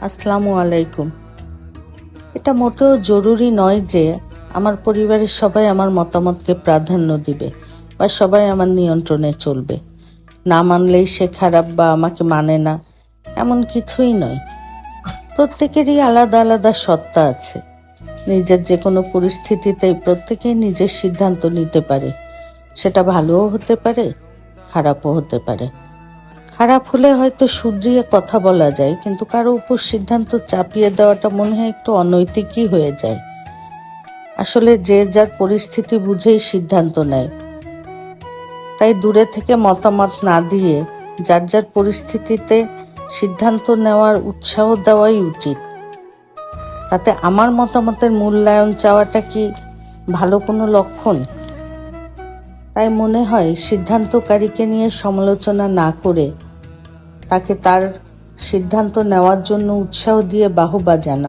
আসসালামু আলাইকুম। এটা মোটেও জরুরি নয় যে আমার পরিবারের সবাই আমার মতামতকে প্রাধান্য দিবে বা সবাই আমার নিয়ন্ত্রণে চলবে। না মানলেই সে খারাপ বা আমাকে মানে না, এমন কিছুই নয়। প্রত্যেকেরই আলাদা আলাদা সত্তা আছে। নিজের যে কোনো পরিস্থিতিতেই প্রত্যেকেই নিজের সিদ্ধান্ত নিতে পারে। সেটা ভালোও হতে পারে, খারাপও হতে পারে। খারাপ হলে হয়তো শুধরিয়ে কথা বলা যায়, কিন্তু কারো উপর সিদ্ধান্ত চাপিয়ে দেওয়াটা মনে হয় একটু অনৈতিকই হয়ে যায়। আসলে যে যার পরিস্থিতি বুঝেই সিদ্ধান্ত নেয়, তাই দূরে থেকে মতামত না দিয়ে যার যার পরিস্থিতিতে সিদ্ধান্ত নেওয়ার উৎসাহ দেওয়াই উচিত। তাতে আমার মতামতের মূল্যায়ন চাওয়াটা কি ভালো কোনো লক্ষণ? তাই মনে হয় সিদ্ধান্তকারীকে নিয়ে সমালোচনা না করে তাকে তার সিদ্ধান্ত নেওয়ার জন্য উৎসাহ দিয়ে বাহবা জানা।